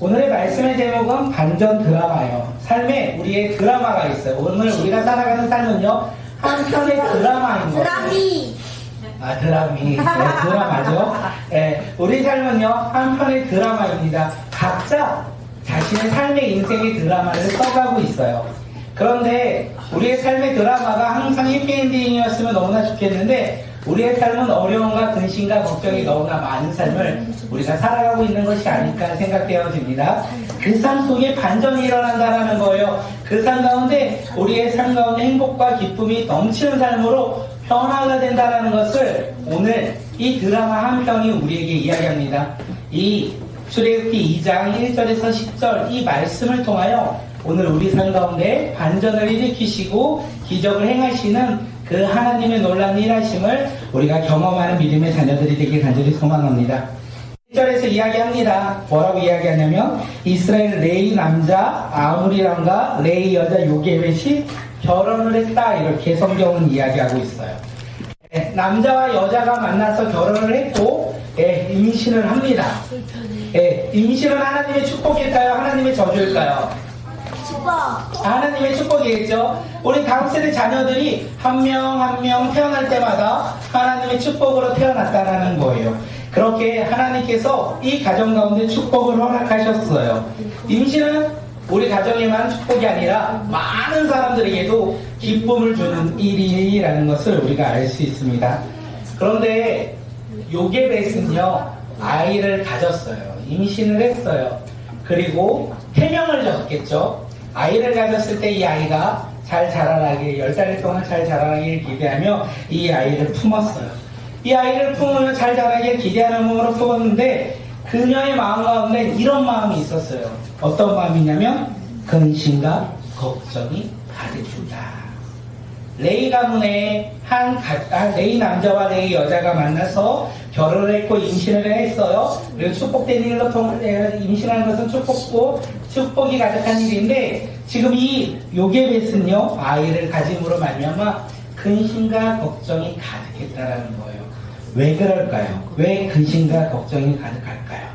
오늘의 말씀의 제목은 반전 드라마예요. 삶에 우리의 드라마가 있어요. 오늘 우리가 살아가는 삶은요, 한 편의 드라마인 거예요. 드라미. 네, 드라마죠. 네, 우리 삶은요, 한 편의 드라마입니다. 각자 자신의 삶의 인생의 드라마를 써가고 있어요. 그런데 우리의 삶의 드라마가 항상 해피엔딩이었으면 너무나 좋겠는데, 우리의 삶은 어려움과 근심과 걱정이 너무나 많은 삶을 우리가 살아가고 있는 것이 아닐까 생각되어집니다. 그 삶 속에 반전이 일어난다는 거예요. 그 삶 가운데 우리의 삶 가운데 행복과 기쁨이 넘치는 삶으로 변화가 된다는 것을 오늘 이 드라마 한 편이 우리에게 이야기합니다. 이 출애굽기 2장 1절에서 10절 이 말씀을 통하여 오늘 우리 삶 가운데 반전을 일으키시고 기적을 행하시는 그 하나님의 놀라운 일하심을 우리가 경험하는 믿음의 자녀들이 되길 간절히 소망합니다. 1절에서 이야기합니다. 뭐라고 이야기하냐면 이스라엘 레이 남자 아므리람과 레이 여자 요게벳이 결혼을 했다, 이렇게 성경은 이야기하고 있어요. 남자와 여자가 만나서 결혼을 했고 임신을 합니다. 임신은 하나님의 축복일까요? 하나님의 저주일까요? 하나님의 축복이겠죠. 우리 다음 세대 자녀들이 한 명 한 명 태어날 때마다 하나님의 축복으로 태어났다는 거예요. 그렇게 하나님께서 이 가정 가운데 축복을 허락하셨어요. 임신은 우리 가정에만 축복이 아니라 많은 사람들에게도 기쁨을 주는 일이라는 것을 우리가 알 수 있습니다. 그런데 요게벳은요, 아이를 가졌어요. 임신을 했어요. 그리고 태명을 졌겠죠. 아이를 가졌을 때 이 아이가 잘 자라나길, 10달 동안 잘 자라나길 기대하며 이 아이를 품었어요. 이 아이를 품으며 잘 자라길 기대하는 마음으로 품었는데 그녀의 마음 가운데 이런 마음이 있었어요. 어떤 마음이냐면 근심과 걱정이 가득했다. 레이 가문에 레이 남자와 레이 여자가 만나서 결혼을 했고 임신을 했어요. 그리고 축복된 일로 임신하는 것은 축복이 가득한 일인데, 지금 이 요게벳은요, 아이를 가짐으로 말미암아 근심과 걱정이 가득했다라는 거예요. 왜 그럴까요? 왜 근심과 걱정이 가득할까요?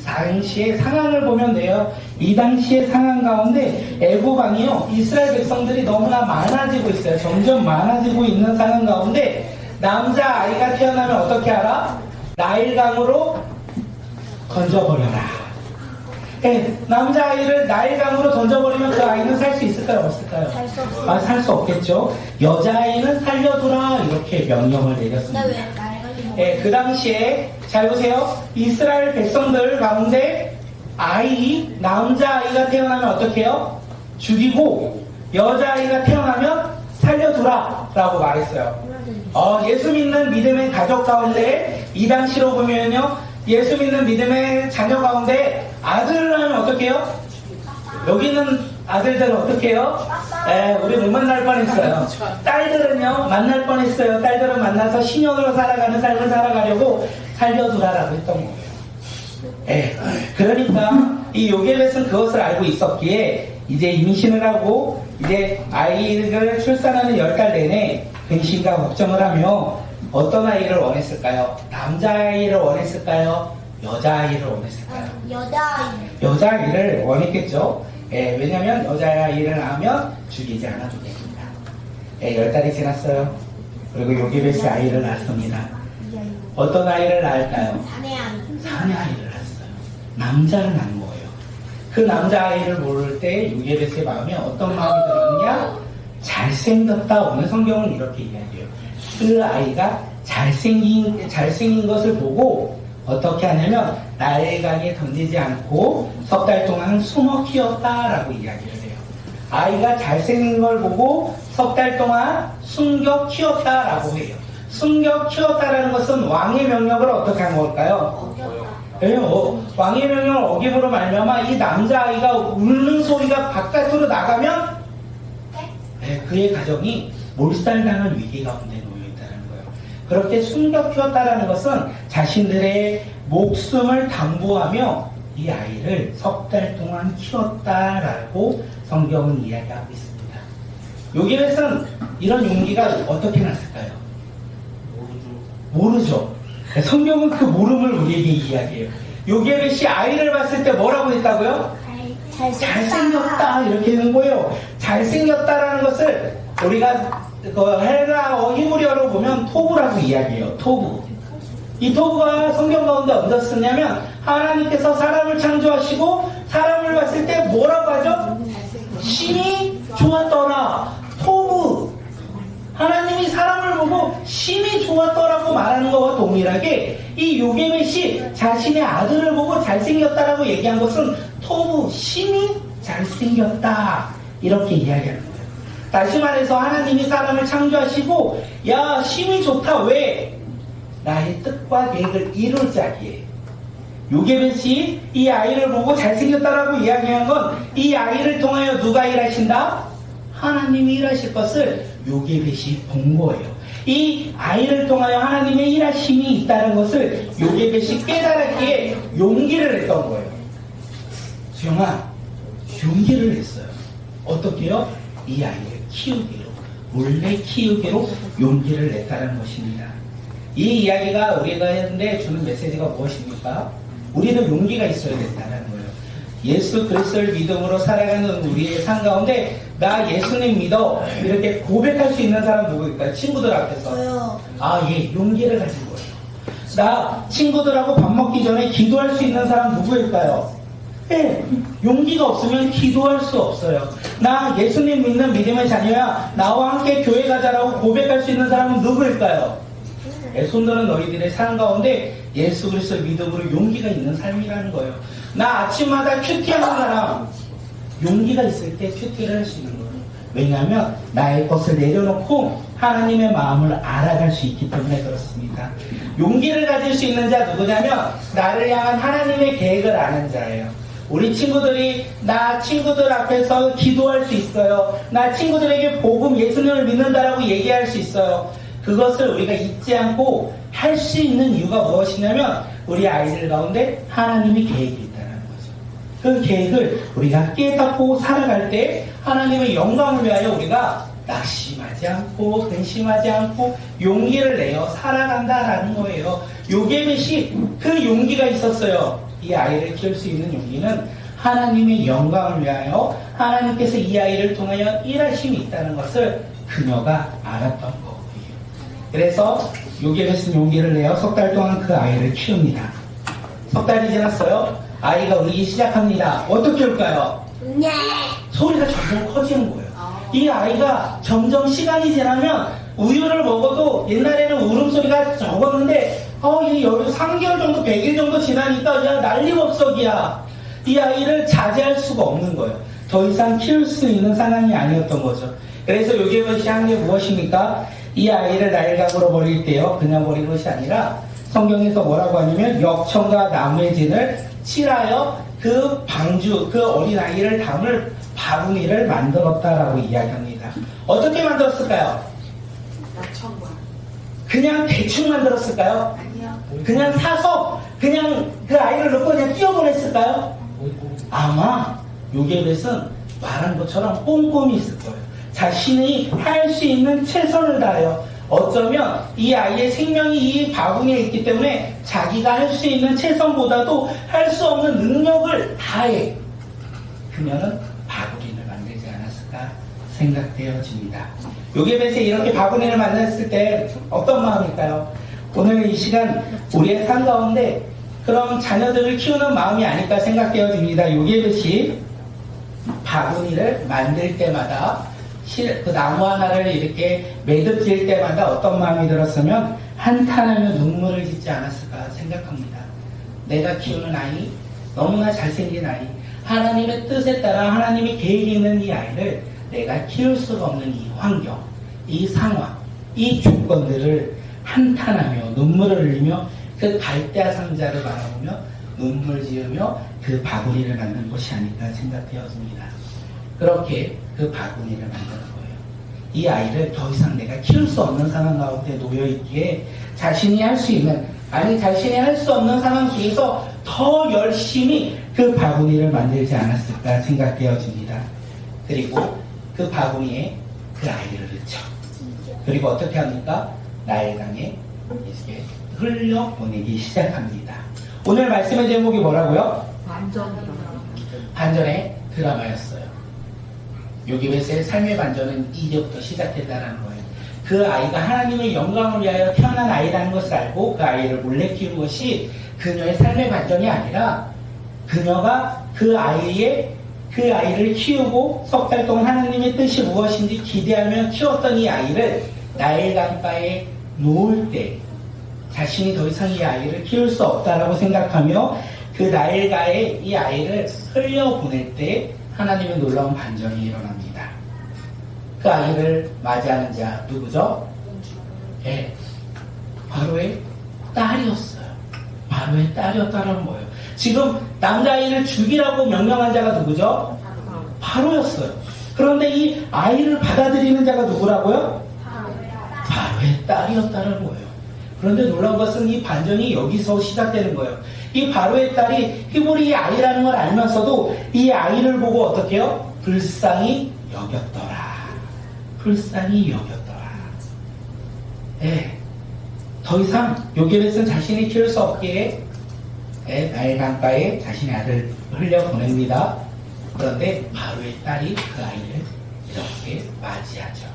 당시의 상황을 보면 돼요. 이 당시의 상황 가운데 애굽왕이요, 이스라엘 백성들이 너무나 많아지고 있어요. 점점 많아지고 있는 상황 가운데 남자 아이가 태어나면 어떻게 하라? 나일강으로 던져버려라. 남자 아이를 나일강으로 던져버리면 그 아이는 살 수 있을까요? 없을까요? 살 수 없겠죠. 여자 아이는 살려두라, 이렇게 명령을 내렸습니다. 그 당시에 잘 보세요. 이스라엘 백성들 가운데 남자 아이가 태어나면 어떻게 해요? 죽이고 여자 아이가 태어나면 살려두라 라고 말했어요. 예수 믿는 믿음의 가족 가운데 이 당시로 보면요, 예수 믿는 믿음의 자녀 가운데 아들을 하면 어떻게 해요? 여기 있는 아들들은 어떻게 해요? 우리 못 만날 뻔했어요. 딸들은요, 만날 뻔했어요. 딸들은 만나서 신형으로 살아가는 삶을 살아가려고 살려두라라고 했던 거예요. 그러니까 이 요게벳은 그것을 알고 있었기에 이제 임신을 하고 이제 아이를 출산하는 10달 내내 근심과 걱정을 하며 어떤 아이를 원했을까요? 남자아이를 원했을까요? 여자아이를 원했을까요? 여자아이를 원했겠죠. 왜냐하면 여자아이를 낳으면 죽이지 않아도 됩니다. 10달이 지났어요. 그리고 요게벳이 아이를 낳습니다. 어떤 아이를 낳을까요? 사내 아이를 낳았어요. 남자를 낳은 거예요. 그 남자아이를 모를 때 요게벳의 마음에 어떤 마음이 들었느냐? 잘생겼다. 오늘 성경은 이렇게 이야기해요. 그 아이가 잘생긴 것을 보고 어떻게 하냐면 나일강에 던지지 않고 석 달 동안 숨어 키웠다라고 이야기를 해요. 아이가 잘생긴 걸 보고 석 달 동안 숨겨 키웠다라고 해요. 숨겨 키웠다라는 것은 왕의 명령을 어떻게 한 걸까요? 왕의 명령을 어김으로 말미암아 이 남자아이가 우는 소리가 바깥으로 나가면 그의 가정이 몰살당할 위기 가운데 놓여 있다는 거예요. 그렇게 숨겨 키웠다라는 것은 자신들의 목숨을 담보하며 이 아이를 석 달 동안 키웠다라고 성경은 이야기하고 있습니다. 요게벳은 이런 용기가 어떻게 났을까요? 모르죠. 성경은 그 모름을 우리에게 이야기해요. 요게벳이 아이를 봤을 때 뭐라고 했다고요? 잘생겼다 이렇게 되는 거예요. 잘생겼다라는 것을 우리가 그 헬라어 히브리어로 보면 토부라고 이야기해요. 토부. 이 토부가 성경 가운데 어디서 쓰냐면 하나님께서 사람을 창조하시고 사람을 봤을 때 뭐라고 하죠? 심히 좋았더라. 토부. 하나님이 사람을 보고 심히 좋았더라고 말하는 것과 동일하게 이 요게벳이 자신의 아들을 보고 잘생겼다라고 얘기한 것은 토부, 심히 잘생겼다 이렇게 이야기하는 거예요. 다시 말해서 하나님이 사람을 창조하시고 야 심히 좋다. 왜? 나의 뜻과 계획을 이룰 자기에 요게벳이 이 아이를 보고 잘생겼다라고 이야기한 건 이 아이를 통하여 누가 일하신다? 하나님이 일하실 것을 요게벳이 본 거예요. 이 아이를 통하여 하나님의 일하심이 있다는 것을 요게벳이 깨달았기에 용기를 냈던 거예요. 수영아, 용기를 냈어요. 어떻게요? 이 아이를 키우기로, 몰래 키우기로 용기를 냈다는 것입니다. 이 이야기가 우리가 했는데 주는 메시지가 무엇입니까? 우리는 용기가 있어야 된다는 거예요. 예수 그리스도를 믿음으로 살아가는 우리의 삶 가운데 나 예수님 믿어 이렇게 고백할 수 있는 사람 누구일까요? 친구들 앞에서. 저요. 용기를 가진 거예요. 나 친구들하고 밥 먹기 전에 기도할 수 있는 사람 누구일까요? 네, 용기가 없으면 기도할 수 없어요. 나 예수님 믿는 믿음의 자녀야. 나와 함께 교회 가자라고 고백할 수 있는 사람은 누구일까요? 손들은 너희들의 삶 가운데 예수 그리스도 믿음으로 용기가 있는 삶이라는 거예요. 나 아침마다 큐티하는 사람 용기가 있을 때 큐티를 할 수 있는 거예요. 왜냐하면 나의 것을 내려놓고 하나님의 마음을 알아갈 수 있기 때문에 그렇습니다. 용기를 가질 수 있는 자 누구냐면 나를 향한 하나님의 계획을 아는 자예요. 우리 친구들이 나 친구들 앞에서 기도할 수 있어요. 나 친구들에게 복음 예수님을 믿는다라고 얘기할 수 있어요. 그것을 우리가 잊지 않고 할 수 있는 이유가 무엇이냐면 우리 아이들 가운데 하나님의 계획이 있다는 거죠. 그 계획을 우리가 깨닫고 살아갈 때 하나님의 영광을 위하여 우리가 낙심하지 않고 근심하지 않고 용기를 내어 살아간다라는 거예요. 요게벳이 그 용기가 있었어요. 이 아이를 키울 수 있는 용기는 하나님의 영광을 위하여 하나님께서 이 아이를 통하여 일하심이 있다는 것을 그녀가 알았던 거예요. 그래서 요게벳은 용기를 내어 석 달 동안 그 아이를 키웁니다. 석 달이 지났어요. 아이가 울기 시작합니다. 어떻게 울까요? 네. 소리가 점점 커지는 거예요. 이 아이가 점점 시간이 지나면 우유를 먹어도 옛날에는 울음소리가 적었는데 이 3개월 정도 100일 정도 지나니까 야 난리법석이야. 이 아이를 자제할 수가 없는 거예요. 더 이상 키울 수 있는 상황이 아니었던 거죠. 그래서 요게벳이 한 게 무엇입니까? 이 아이를 날강으로 버릴 때요 그냥 버린 것이 아니라 성경에서 뭐라고 하냐면 역청과 나무의 진을 칠하여 그 방주 그 어린아이를 담을 바구니를 만들었다라고 이야기합니다. 어떻게 만들었을까요? 역청과 그냥 대충 만들었을까요? 아니요. 그냥 사서 그냥 그 아이를 넣고 그냥 뛰어보냈을까요? 아마 요게벳은 말한 것처럼 꼼꼼히 있을 거예요. 자신이 할 수 있는 최선을 다해요. 어쩌면 이 아이의 생명이 이 바구니에 있기 때문에 자기가 할 수 있는 최선보다도 할 수 없는 능력을 다해 그녀는 바구니를 만들지 않았을까 생각되어집니다. 요게벳이 이렇게 바구니를 만났을 때 어떤 마음일까요? 오늘 이 시간 우리의 삶 가운데 그런 자녀들을 키우는 마음이 아닐까 생각되어집니다. 요게벳이 바구니를 만들 때마다 그 나무 하나를 이렇게 매듭질 때마다 어떤 마음이 들었으면 한탄하며 눈물을 짓지 않았을까 생각합니다. 내가 키우는 아이, 너무나 잘생긴 아이, 하나님의 뜻에 따라 하나님의 계획이 있는 이 아이를 내가 키울 수가 없는 이 환경, 이 상황, 이 조건들을 한탄하며 눈물을 흘리며 그 갈대아 상자를 바라보며 눈물 지으며 그 바구니를 만든 것이 아닐까 생각되어집니다. 그렇게 그 바구니를 만드는 거예요. 이 아이를 더 이상 내가 키울 수 없는 상황 가운데 놓여있기에 자신이 할 수 있는 자신이 할 수 없는 상황 속에서 더 열심히 그 바구니를 만들지 않았을까 생각되어집니다. 그리고 그 바구니에 그 아이를 넣죠. 그리고 어떻게 합니까? 나일강에 이렇게 흘려보내기 시작합니다. 오늘 말씀의 제목이 뭐라고요? 완전 반전의 드라마였어요. 요게벳의 삶의 반전은 이제부터 시작됐다는 거예요. 그 아이가 하나님의 영광을 위하여 태어난 아이라는 것을 알고 그 아이를 몰래 키우는 것이 그녀의 삶의 반전이 아니라 그녀가 그 아이를 키우고 석 달 동안 하나님의 뜻이 무엇인지 기대하며 키웠던 이 아이를 나일 강가에 놓을 때 자신이 더 이상 이 아이를 키울 수 없다라고 생각하며 그 나일가에 이 아이를 흘려보낼 때 하나님의 놀라운 반전이 일어납니다. 그 아이를 맞이하는 자 누구죠? 예, 바로의 딸이었어요. 바로의 딸이었다는 거예요. 지금 남자아이를 죽이라고 명령한 자가 누구죠? 바로였어요. 그런데 이 아이를 받아들이는 자가 누구라고요? 바로의 딸이었다는 거예요. 그런데 놀라운 것은 이 반전이 여기서 시작되는 거예요. 이 바로의 딸이 히브리 아이라는 걸 알면서도 이 아이를 보고 어떻게 해요? 불쌍히 여겼더라. 불쌍히 여겼더라. 예, 더 이상 요게벳은 자신이 키울 수 없기에 나일 강가에 자신의 아들을 흘려보냅니다. 그런데 바로의 딸이 그 아이를 이렇게 맞이하죠.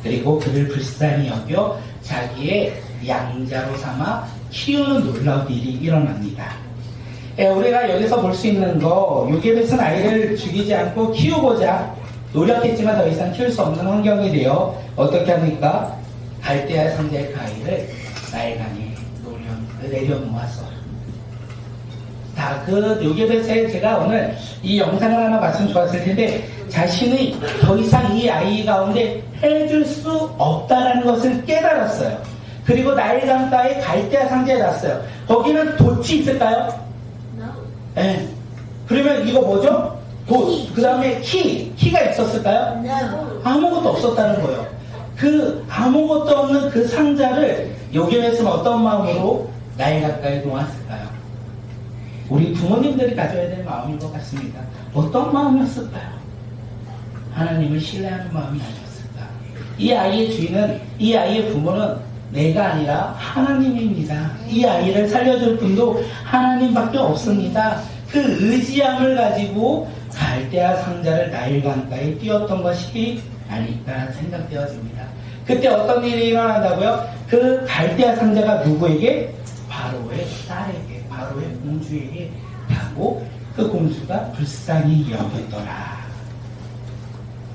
그리고 그를 불쌍히 여겨 자기의 양자로 삼아 키우는 놀라운 일이 일어납니다. 우리가 여기서 볼 수 있는 거, 요게벳은 아이를 죽이지 않고 키우고자 노력했지만 더 이상 키울 수 없는 환경이 되어 어떻게 합니까? 갈대아 상자의 그 아이를 나일강에 내려놓아서 그 요게벳에 제가 오늘 이 영상을 하나 봤으면 좋았을 텐데 자신이 더 이상 이 아이 가운데 해줄 수 없다는 것을 깨달았어요. 그리고 나일강가에 갈대아 상자에 놨어요. 거기는 돛이 있을까요? 네. 그러면 이거 뭐죠? 돛. 그 다음에 키가 있었을까요? 아무것도 없었다는 거예요. 그 아무것도 없는 그 상자를 요게벳은 어떤 마음으로 나일강가에 놓았을까요? 우리 부모님들이 가져야 될 마음인 것 같습니다. 어떤 마음이었을까요? 하나님을 신뢰하는 마음이 아니었을까? 이 아이의 주인은, 이 아이의 부모는 내가 아니라 하나님입니다. 이 아이를 살려줄 분도 하나님밖에 없습니다. 그 의지함을 가지고 갈대아 상자를 나일강가에 띄웠던 것이 아닐까 생각되어집니다. 그때 어떤 일이 일어난다고요? 그 갈대아 상자가 누구에게? 바로의 딸에게, 바로의 공주에게 가고 그 공주가 불쌍히 여겼더라.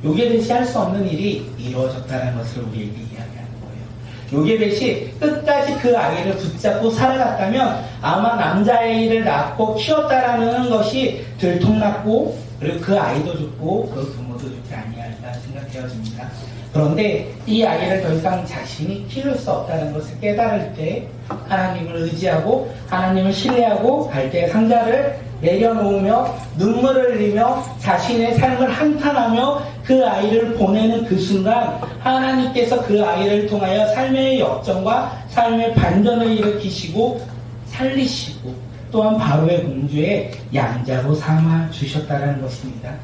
요게벳이 할 수 없는 일이 이루어졌다는 것을 우리에게 이야기하는 거예요. 요게벳이 끝까지 그 아이를 붙잡고 살아갔다면 아마 남자아이를 낳고 키웠다라는 것이 들통났고 그리고 그 아이도 죽고 그 부모도 죽지 아니할까 생각되어집니다. 그런데 이 아이를 더 이상 자신이 키울 수 없다는 것을 깨달을 때 하나님을 의지하고 하나님을 신뢰하고 갈대의 상자를 내려놓으며 눈물을 흘리며 자신의 삶을 한탄하며 그 아이를 보내는 그 순간 하나님께서 그 아이를 통하여 삶의 역전과 삶의 반전을 일으키시고 살리시고 또한 바로의 공주의 양자로 삼아 주셨다는 것입니다.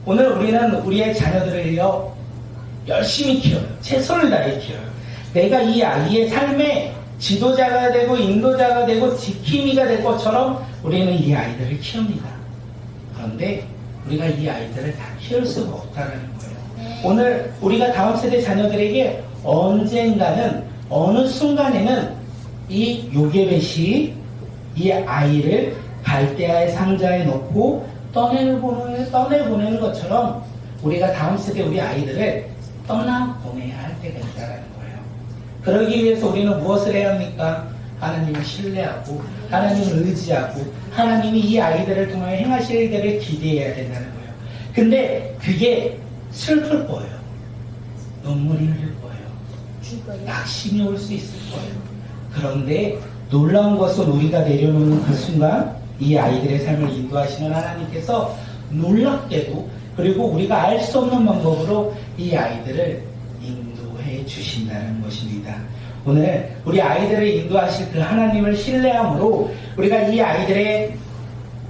오늘 우리는 우리의 자녀들을 열심히 키워요. 최선을 다해 키워요. 내가 이 아이의 삶의 지도자가 되고 인도자가 되고 지킴이가 될 것처럼 우리는 이 아이들을 키웁니다. 그런데 우리가 이 아이들을 다 키울 수가 없다는 거예요. 오늘 우리가 다음 세대 자녀들에게 언젠가는 어느 순간에는 이 요게벳이 이 아이를 갈대아의 상자에 넣고 떠내보내는 것처럼 우리가 다음 세대 우리 아이들을 떠나보내야 할 때가 있다는 거예요. 그러기 위해서 우리는 무엇을 해야 합니까? 하나님을 신뢰하고 하나님을 의지하고 하나님이 이 아이들을 통하여 행하실 일들을 기대해야 된다는 거예요. 근데 그게 슬플 거예요. 눈물이 흘릴 거예요. 낙심이 올 수 있을 거예요. 그런데 놀라운 것은 우리가 내려놓는 그 순간 이 아이들의 삶을 인도하시는 하나님께서 놀랍게도 그리고 우리가 알 수 없는 방법으로 이 아이들을 인도해 주신다는 것입니다. 오늘 우리 아이들을 인도하실 그 하나님을 신뢰함으로 우리가 이 아이들의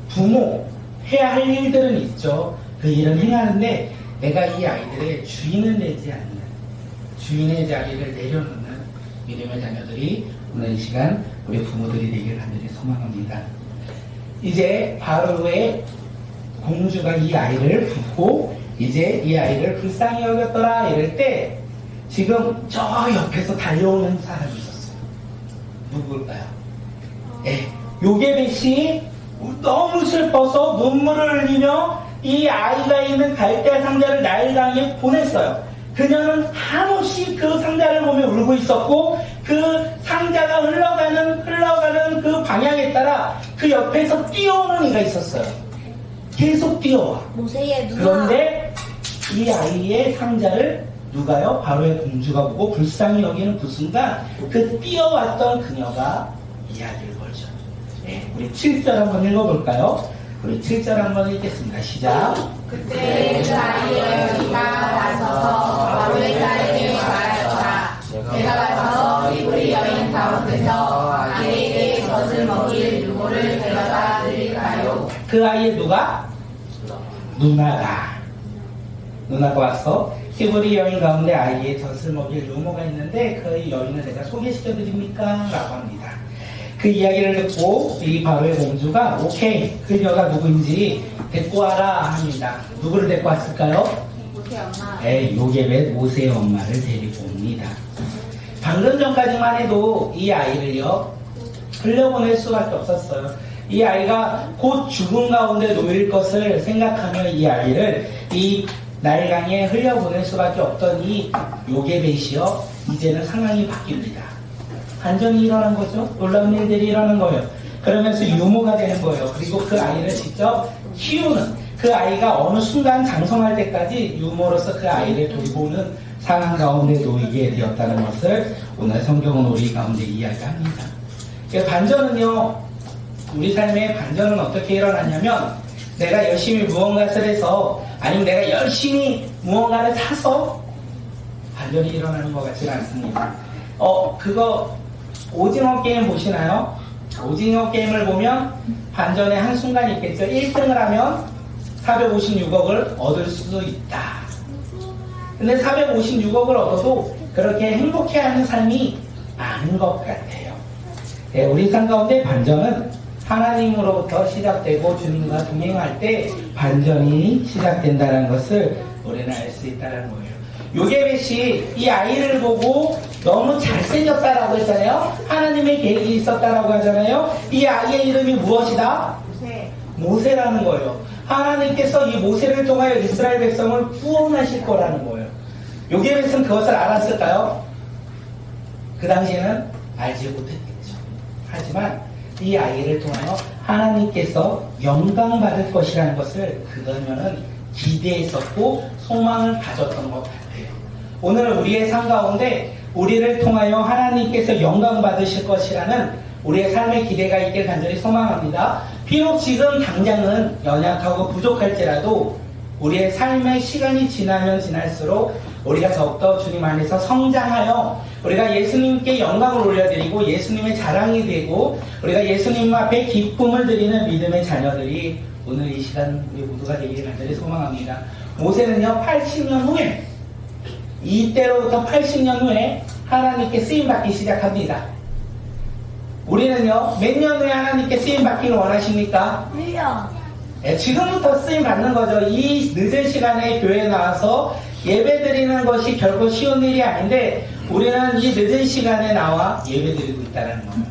부모 해야 할 일들은 있죠. 그 일은 행하는데 내가 이 아이들의 주인은 되지 않는 주인의 자리를 내려놓는 믿음의 자녀들이 오늘 이 시간 우리 부모들이 되길 간절히 소망합니다. 이제 바로의 공주가 이 아이를 품고 이제 이 아이를 불쌍히 여겼더라 이럴 때 지금 저 옆에서 달려오는 사람이 있었어요. 누굴까요? 요게벳이 너무 슬퍼서 눈물을 흘리며 이 아이가 있는 갈대 상자를 나일강에 보냈어요. 그녀는 한없이 그 상자를 보며 울고 있었고 그 상자가 흘러가는 그 방향에 따라 그 옆에서 뛰어오는 이가 있었어요. 계속 뛰어와. 모세의 누나. 그런데 이 아이의 상자를 누가요? 바로의 공주가 보고 불쌍히 여기는 그 순간 그 뛰어왔던 그녀가 이야기를 걸죠. 우리 7절 한번 읽어볼까요? 우리 7절 한번 읽겠습니다. 시작. 그때 그 아이의 여인가 나서서 바로의 딸에게 말하였다. 제가 가서 이브리 여인 가운데서 아이에게 젖을 먹일 유모를 데려다 드릴까요? 그 아이의 누가? 누나가 와서 히브리 여인 가운데 아이의 젖을 먹일 유모가 있는데 그 여인을 내가 소개시켜 드립니까? 라고 합니다. 그 이야기를 듣고 이 바로의 공주가 오케이 그녀가 누구인지 데리고 와라 합니다. 누구를 데리고 왔을까요? 모세 엄마. 요게벳 모세의 엄마를 데리고 옵니다. 방금 전까지만 해도 이 아이를요 흘려보낼 수밖에 없었어요. 이 아이가 곧 죽음 가운데 놓일 것을 생각하며 이 아이를 이 나일강에 흘려보낼 수밖에 없던 이 요게벳이요 이제는 상황이 바뀝니다. 반전이 일어난 거죠. 놀라운 일들이 일어난 거예요. 그러면서 유모가 되는 거예요. 그리고 그 아이를 직접 키우는 그 아이가 어느 순간 장성할 때까지 유모로서 그 아이를 돌보는 상황 가운데 놓이게 되었다는 것을 오늘 성경은 우리 가운데 이야기합니다. 반전은요 우리 삶의 반전은 어떻게 일어나냐면 내가 열심히 무언가를 해서 아니면 내가 열심히 무언가를 사서 반전이 일어나는 것 같지는 않습니다. 그거 오징어 게임 보시나요? 오징어 게임을 보면 반전의 한순간이 있겠죠. 1등을 하면 456억을 얻을 수도 있다. 근데 456억을 얻어도 그렇게 행복해하는 삶이 아닌 것 같아요. 우리 삶 가운데 반전은 하나님으로부터 시작되고 주님과 동행할 때 반전이 시작된다는 것을 우리는 알 수 있다는 거예요. 요게벳이 이 아이를 보고 너무 잘생겼다라고 했잖아요. 하나님의 계획이 있었다라고 하잖아요. 이 아이의 이름이 무엇이다? 모세라는 거예요. 하나님께서 이 모세를 통하여 이스라엘 백성을 구원하실 거라는 거예요. 요게벳은 그것을 알았을까요? 그 당시에는 알지 못했겠죠. 하지만 이 아이를 통하여 하나님께서 영광 받을 것이라는 것을 그녀는 기대했었고 소망을 가졌던 것 같아요. 오늘 우리의 삶 가운데 우리를 통하여 하나님께서 영광 받으실 것이라는 우리의 삶의 기대가 있길 간절히 소망합니다. 비록 지금 당장은 연약하고 부족할지라도 우리의 삶의 시간이 지나면 지날수록 우리가 더욱더 주님 안에서 성장하여 우리가 예수님께 영광을 올려드리고 예수님의 자랑이 되고 우리가 예수님 앞에 기쁨을 드리는 믿음의 자녀들이 오늘 이 시간 우리 모두가 되기를 간절히 소망합니다. 모세는요 80년 후에 이때로부터 80년 후에 하나님께 쓰임받기 시작합니다. 우리는요 몇 년 후에 하나님께 쓰임받기를 원하십니까? 1년. 지금부터 쓰임받는 거죠. 이 늦은 시간에 교회에 나와서 예배 드리는 것이 결코 쉬운 일이 아닌데 우리는 이 늦은 시간에 나와 예배 드리고 있다는 거예요.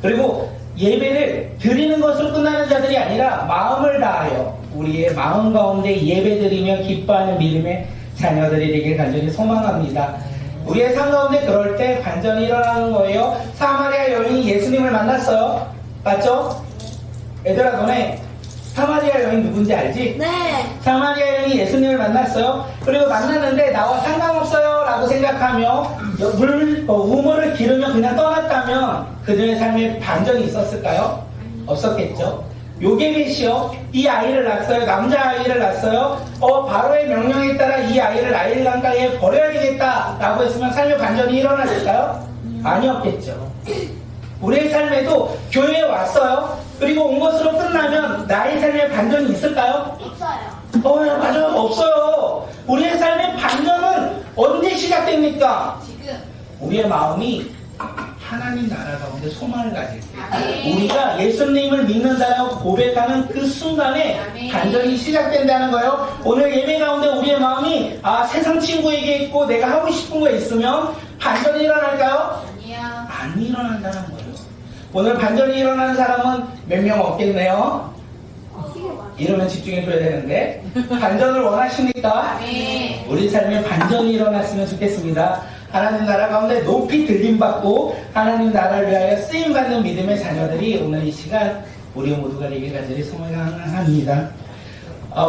그리고 예배를 드리는 것으로 끝나는 자들이 아니라 마음을 다하여 우리의 마음 가운데 예배 드리며 기뻐하는 믿음의 자녀들이 되길 간절히 소망합니다. 우리의 삶 가운데 그럴 때 반전이 일어나는 거예요. 사마리아 여인이 예수님을 만났어요. 맞죠? 얘들아 너네 사마리아 여인 누군지 알지? 네. 사마리아 여인이 예수님을 만났어요. 그리고 만났는데 나와 상관없어요 라고 생각하며 우물을 기르며 그냥 떠났다면 그들의 삶에 반전이 있었을까요? 없었겠죠. 요게벳이요 이 아이를 낳았어요. 남자아이를 낳았어요. 바로의 명령에 따라 이 아이를 나일강가에 버려야 되겠다 라고 했으면 삶의 반전이 일어났을까요? 아니었겠죠. 우리의 삶에도 교회에 왔어요. 그리고 온 것으로 끝나면 나의 삶에 반전이 있을까요? 없어요. 맞아요. 없어요. 우리의 삶의 반전은 언제 시작됩니까? 지금. 우리의 마음이 하나님 나라 가운데 소망을 가질게요. 우리가 예수님을 믿는다고 고백하는 그 순간에 반전이 시작된다는 거예요. 오늘 예배 가운데 우리의 마음이 세상 친구에게 있고 내가 하고 싶은 거 있으면 반전이 일어날까요? 아니요. 안 일어난다는 거예요. 오늘 반전이 일어나는 사람은 몇 명 없겠네요. 이러면 집중해줘야 되는데 반전을 원하십니까? 아멘. 우리 삶에 반전이 일어났으면 좋겠습니다. 하나님 나라 가운데 높이 들림받고 하나님 나라를 위하여 쓰임받는 믿음의 자녀들이 오늘 이 시간 우리 모두가 되길 간절히 소망합니다.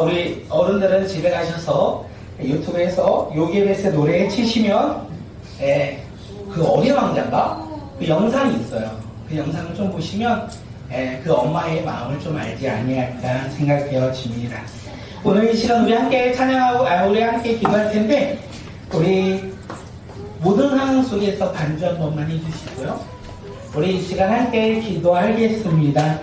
우리 어른들은 집에 가셔서 유튜브에서 요게베스 노래 치시면 그 어린 왕자인가? 그 영상이 있어요. 그 영상을 좀 보시면 그 엄마의 마음을 좀 알지 아니할까 생각되어집니다. 오늘 이 시간 우리 함께 찬양하고 우리 함께 기도할 텐데 우리 모든 상황 속에서 반주 한 번만 해주시고요. 우리 이 시간 함께 기도하겠습니다.